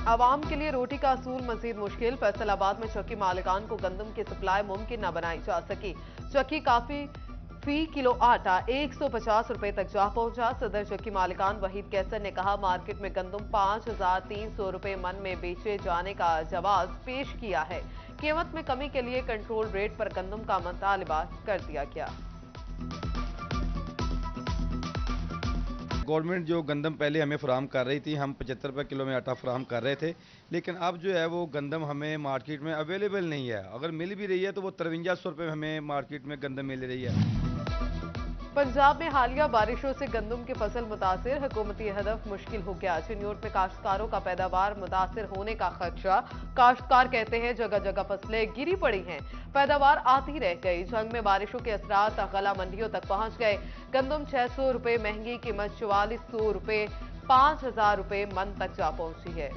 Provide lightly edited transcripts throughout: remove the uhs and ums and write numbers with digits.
आवाम के लिए रोटी का असूल मजीद मुश्किल। फैसलाबाद में चक्की मालिकान को गंदम की सप्लाई मुमकिन न बनाई जा सकी। चक्की काफी फी किलो आटा 150 रुपए तक जा पहुंचा। सदर चक्की मालिकान वहीद कैसर ने कहा, मार्केट में गंदम 5300 रुपए मन में बेचे जाने का जवाब पेश किया है। कीमत में कमी के लिए कंट्रोल रेट पर गंदम का मुतालबा कर दिया गया। गवर्नमेंट जो गंदम पहले हमें फराहम कर रही थी, हम 75 रुपये किलो में आटा फराहम कर रहे थे, लेकिन अब जो है वो गंदम हमें मार्केट में अवेलेबल नहीं है। अगर मिल भी रही है तो वो 5300 रुपये हमें मार्केट में गंदम मिल रही है। पंजाब में हालिया बारिशों से गंदम की फसल मुतासिर। हुकूमती हदफ मुश्किल हो गया। चिन्योट में काश्तकारों का पैदावार मुतासिर होने का खदशा। काश्तकार कहते हैं जगह जगह फसलें गिरी पड़ी हैं, पैदावार आती रह गई। जंग में बारिशों के असरात गला मंडियों तक पहुंच गए। गंदम 600 रुपए महंगी, कीमत 4400 रुपए 5000 रुपए मन तक जा पहुंची है।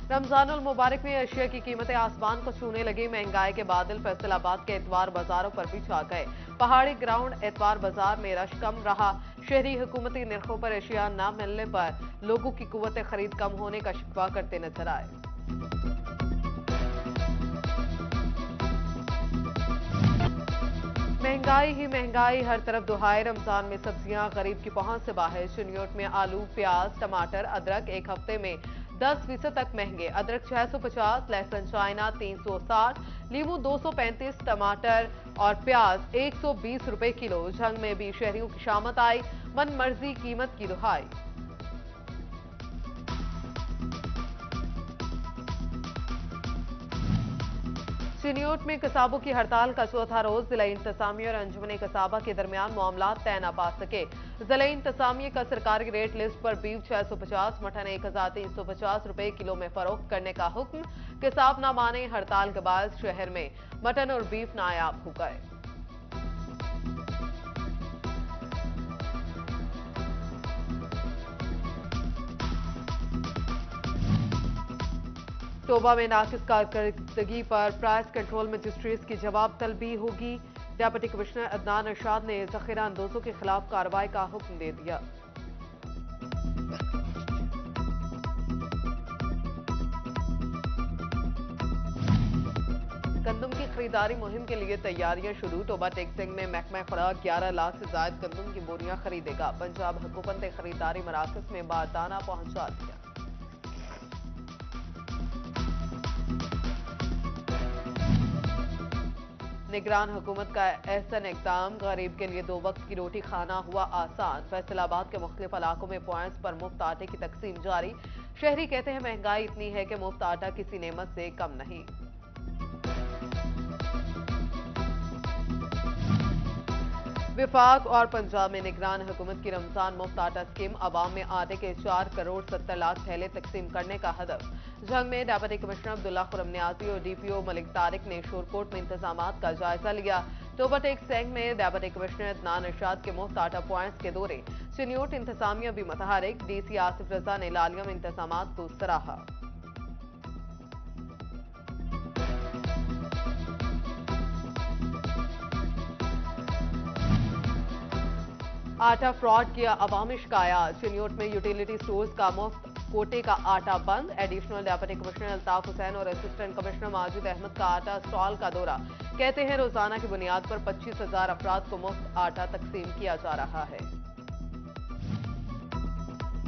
रमजानुल मुबारक में अशिया की कीमतें आसमान को छूने लगी। महंगाई के बादल फैसलाबाद के एतवार बाजारों पर भी छा गए। पहाड़ी ग्राउंड एतवार बाजार में रश कम रहा। शहरी हुकूमती निर्खों पर अशिया न मिलने पर लोगों की कुव्वत खरीद कम होने का शिकवा करते नजर आए। महंगाई ही महंगाई, हर तरफ दुहाई। रमजान में सब्जियां गरीब की पहुंच से बाहर। चिन्योट में आलू, प्याज, टमाटर, अदरक एक हफ्ते में 10% तक महंगे। अदरक 650, लहसुन चाइना 360, लीमू 235, टमाटर और प्याज 120 रुपए किलो। जंग में भी शहरियों की शामत आई, मन मर्जी कीमत की दुहाई। चिन्योट में कसाबों की हड़ताल का चौथा रोज। जिला इंतजामिया और अंजुमन कसाबा के दरमियान मामला तय न पा सके। जिला इंतजामिया का सरकारी रेट लिस्ट पर बीफ 650, मटन 1350 रुपए किलो में फरोख्त करने का हुक्म। कसाब न माने, हड़ताल के बाद शहर में मटन और बीफ नायाब हो गए। टोबा में नाकिस कारकर्दगी पर प्राइस कंट्रोल मजिस्ट्रेट की जवाब तलबी होगी। डिप्टी कमिश्नर अदनान अरशाद ने जखीरा अंदोजों के खिलाफ कार्रवाई का हुक्म दे दिया। गंदम की खरीदारी मुहिम के लिए तैयारियां शुरू। टोबा टेक्सिंग में महकमा खुराक 11 लाख से ज्यादा गंदम की बोरियां खरीदेगा। पंजाब हुकूमत ने खरीदारी मराकज में बारदाना पहुंचा दिया। निगरान हुकूमत का एहसन इक़दाम, गरीब के लिए 2 वक्त की रोटी खाना हुआ आसान। फैसलाबाद के मुख्तलिफ इलाकों में पॉइंट्स पर मुफ्त आटे की तकसीम जारी। शहरी कहते हैं महंगाई इतनी है कि मुफ्त आटा किसी नेमत से कम नहीं। विफाक और पंजाब में निगरान हुकूमत की रमजान मुफ्त आटा स्कीम। अवाम में आटे के 4 करोड़ 70 लाख थैले तकसीम करने का हदफ। जंग में डिप्टी कमिश्नर अब्दुल्ला खुरम न्याजी और डीपीओ मलिक तारिक ने शोरकोट में इंतजामात का जायजा लिया। टोबा टेक्सिंग में डिप्टी कमिश्नर अदनान अरशाद के मुफ्त आटा पॉइंट्स के दौरे। चिन्योट इंतजामिया भी मुतहरिक। डीसी आसिफ रजा ने लालिया में इंतजामात को सराहा। आटा फ्रॉड किया अवामी शिकायत। चिन्योट में यूटिलिटी स्टोर्स का मुफ्त कोटे का आटा बंद। Additional deputy commissioner Altaf Hussain और असिस्टेंट कमिश्नर माजिद अहमद का आटा स्टॉल का दौरा। कहते हैं रोजाना की बुनियाद पर 25,000 अफराद को मुफ्त आटा तकसीम किया जा रहा है।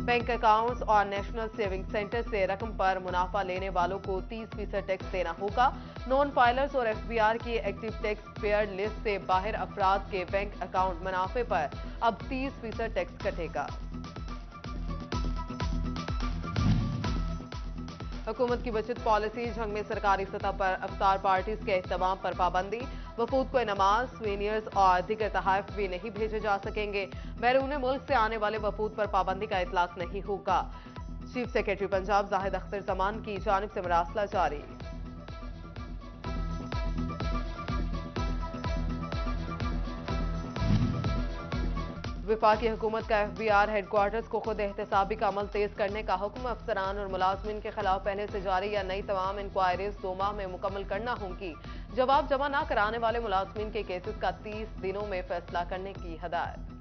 बैंक अकाउंट्स और नेशनल सेविंग सेंटर से रकम पर मुनाफा लेने वालों को 30% टैक्स देना होगा। नॉन फाइलर्स और एफबीआर की एक्टिव टैक्स पेयर लिस्ट से बाहर अफराद के बैंक अकाउंट मुनाफे पर अब 30% टैक्स कटेगा। हुकूमत की बचत पॉलिसी। जंग में सरकारी सतह पर अफ्तार पार्टीज के एहतमाम पर पाबंदी। वफूद को नमाज, सुवेनियर्स और दीगर तहाइफ भी नहीं भेजे जा सकेंगे। बैरून मुल्क से आने वाले वफूद पर पाबंदी का इतलाक नहीं होगा। चीफ सेक्रेटरी पंजाब जाहिद अख्तर जमान की जानिब से मरासला जारी। विफाकी हुकूमत का एफबीआर हेडक्वार्टर्स को खुद एहतसाबी का अमल तेज करने का हुक्म। अफसरान और मुलाजमीन के खिलाफ पहले से जारी या नई तमाम इंक्वायरीज 2 माह में मुकम्मल करना होंगी। जवाब जमा न कराने वाले मुलाजमीन के केसेस का 30 दिनों में फैसला करने की हदायत।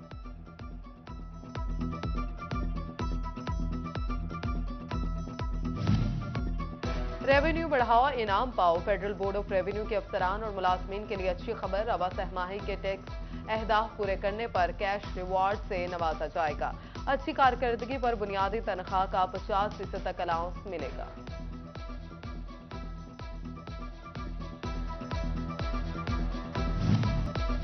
रेवेन्यू बढ़ाओ, इनाम पाओ। फेडरल बोर्ड ऑफ रेवेन्यू के अफसरान और मुलाजमीन के लिए अच्छी खबर। रवा सहमाही के टैक्स अहदाफ पूरे करने पर कैश रिवॉर्ड से नवाजा जाएगा। अच्छी कारकर्दगी पर बुनियादी तनख्वाह का 50% तक अलाउंस मिलेगा।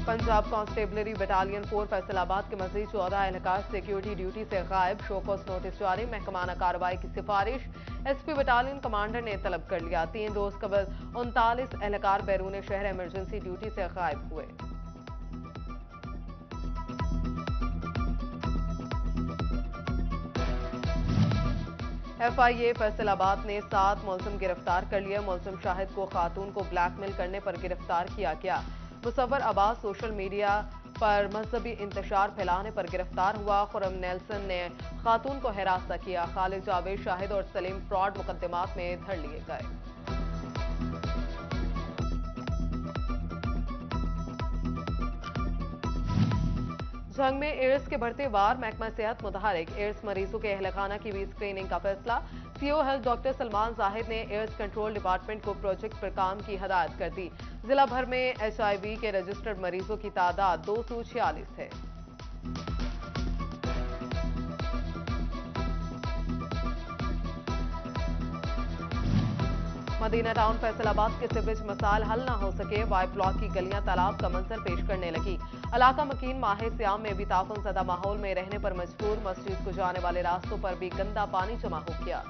पंजाब कांस्टेबलरी बटालियन 4 फैसलाबाद के मजीद 14 एहलकार सिक्योरिटी ड्यूटी से गायब। शोकॉस नोटिस जारी। महकमाना कार्रवाई की सिफारिश। एसपी बटालियन कमांडर ने तलब कर लिया। 3 रोज कबल 39 एहलकार बैरून शहर इमरजेंसी ड्यूटी से गायब हुए। FIA फैसलाबाद ने 7 मुलजिम गिरफ्तार कर लिए। मुलजिम शाहिद को खातून को ब्लैकमेल करने पर गिरफ्तार किया गया। मुसव्वर अब्बास सोशल मीडिया पर मजहबी इंतशार फैलाने पर गिरफ्तार हुआ। खुरम नेल्सन ने खातून को हिरासत किया। खालिद, जावेद, शाहिद और सलीम फ्रॉड मुकदमात में धर लिए गए। जंग में एड्स के बढ़ते वार। महकमा सेहत मुतहरिक। एड्स मरीजों के अहलखाना की भी स्क्रीनिंग का फैसला। CO health doctor Salman Zahid ने एड्स कंट्रोल डिपार्टमेंट को प्रोजेक्ट पर काम की हदायत कर दी। जिला भर में HIV के रजिस्टर्ड मरीजों की तादाद 246 है। मदीना टाउन फैसलाबाद के सीवरेज मसाइल हल न हो सके। वाई ब्लॉक की गलियां तालाब का मंजर पेश करने लगी। इलाका मकीन माह सियाम में भी ताफुन ज़दा माहौल में रहने पर मजबूर। मस्जिद को जाने वाले रास्तों पर भी गंदा पानी जमा हो गया।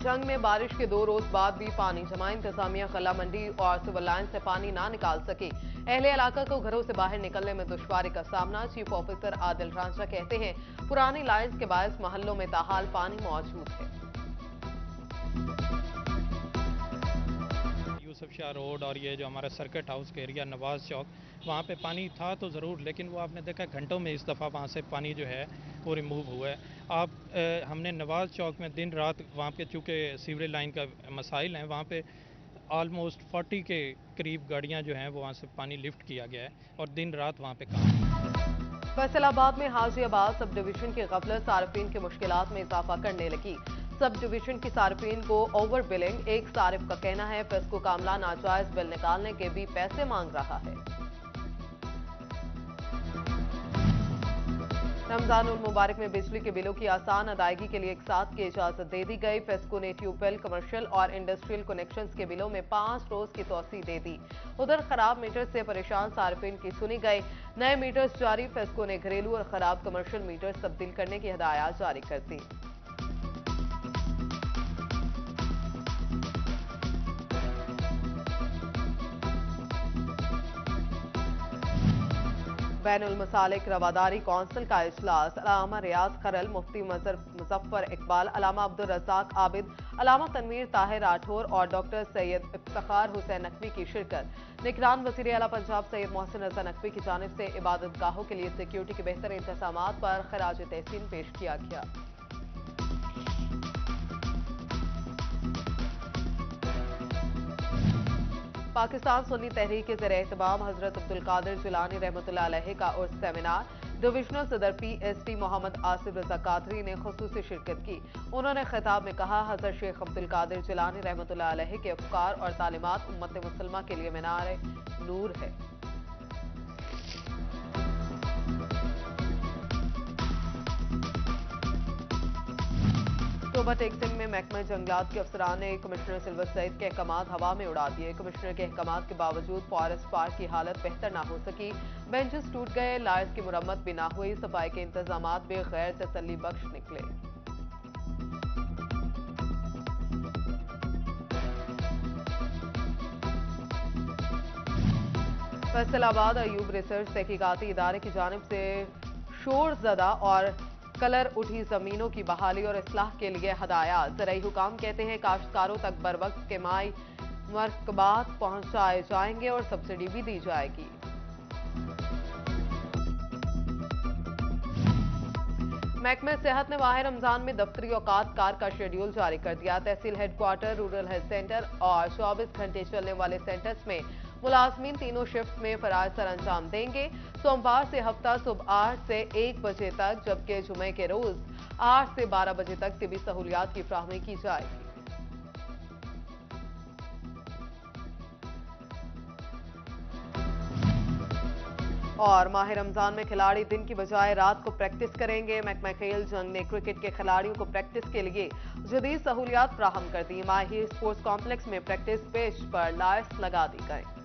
जंग में बारिश के 2 रोज बाद भी पानी जमा। इंतजामिया कला मंडी और सिविल लाइन से पानी ना निकाल सकी। अहले इलाका को घरों से बाहर निकलने में दुश्वारी का सामना। चीफ ऑफिसर आदिल रांझा कहते हैं पुरानी लाइन्स के बायस मोहल्लों में ताहाल पानी मौजूद है। यूसुफ शाह रोड और ये जो हमारा सर्किट हाउस का एरिया नवाज चौक, वहाँ पे पानी था तो ज़रूर, लेकिन वो आपने देखा घंटों में इस दफ़ा वहाँ से पानी जो है वो रिमूव हुआ है। हमने नवाज चौक में दिन रात वहाँ पे चूँकि सीवरेज लाइन का मसाइल हैं, वहाँ पे ऑलमोस्ट 40 के करीब गाड़ियाँ जो हैं वो वहाँ से पानी लिफ्ट किया गया है और दिन रात वहाँ पे काम। फैसलाबाद में हाजियाबाद सब डिवीजन की गफलत सार्फिन की मुश्किलात में इजाफा करने लगी। सब डिवीजन की सार्फिन को ओवर बिलिंग। एक सारिफ का कहना है फेस्को कामला नाजायज बिल निकालने के भी पैसे मांग रहा है। रमजान उल मुबारक में बिजली के बिलों की आसान अदायगी के लिए एक साथ की इजाजत दे दी गई। फेस्को ने ट्यूबवेल, कमर्शियल और इंडस्ट्रियल कनेक्शंस के बिलों में 5 रोज की तोसी दे दी। उधर खराब मीटर से परेशान सार्फिन की सुनी गई। नए मीटर्स जारी। फेस्को ने घरेलू और खराब कमर्शियल मीटर्स तब्दील करने की हिदायत जारी कर दी। बैनुल मसालिक रवादारी कौंसिल का इजलास। अलामा रियाज खरल, मुफ्ती मुजफ्फर इकबाल, अलामा अब्दुल रज़ाक आबिद, अलामा तनवीर ताहिर राठौर और डॉक्टर सैयद इफ्तिखार हुसैन नकवी की शिरकत। निगरान वज़ीर आला पंजाब सैयद मोहसिन रज़ा नकवी की जानिब से इबादत गाहों के लिए सिक्योरिटी के बेहतर इंतजामात पर खराज तहसीन पेश किया गया। पाकिस्तान सुन्नी तहरीक के ज़रिए एहतमाम हजरत अब्दुल कादिर जिलानी रहमतुल्लाह अलैह का उर्स सेमिनार। डिविजनल सदर PST मोहम्मद आसिफ रजा कादरी ने खुसूसी शिरकत की। उन्होंने खिताब में कहा हजरत शेख अब्दुल कादिर जिलानी रहमतुल्लाह अलैह के अफकार और तालीमात उम्मत मुसलमा के लिए मीनार नूर है। टोबा टेक्सिंग में महकमा जंगलात के अफसरान ने कमिश्नर सिल्वर सईद के अहकामात हवा में उड़ा दिए। कमिश्नर के अहकामात के बावजूद फॉरेस्ट पार्क की हालत बेहतर ना हो सकी। बेंचेस टूट गए, लाइट्स की मुरम्मत भी ना हुई। सफाई के इंतजामात भी गैर तसल्ली बख्श निकले। फैसलाबाद अयूब रिसर्च तहकीकाती इदारे की जानिब से शोर ज़दा और कलर उठी जमीनों की बहाली और इस्लाह के लिए हदायत। ज़राई हुकाम कहते हैं काश्तकारों तक बर वक्त के माई मरकबात पहुंचाए जाएंगे और सब्सिडी भी दी जाएगी। महकमे सेहत ने माह रमजान में दफ्तरी औकात कार का शेड्यूल जारी कर दिया। तहसील हेडक्वार्टर, रूरल हेल्थ सेंटर और 24 घंटे चलने वाले सेंटर्स में मुलाजमीन तीनों शिफ्ट में फराज सर अंजाम देंगे। सोमवार से हफ्ता सुबह 8 से 1 बजे तक, जबकि जुमे के रोज 8 से 12 बजे तक तिबी सहूलियात की फ्राहमी की जाएगी। और माह रमजान में खिलाड़ी दिन की बजाय रात को प्रैक्टिस करेंगे। महकमा खेल जंग ने क्रिकेट के खिलाड़ियों को प्रैक्टिस के लिए जदीद सहूलियात फ्राहम कर दी। माही स्पोर्ट्स कॉम्प्लेक्स में प्रैक्टिस पिच पर लाइट्स लगा दी गई।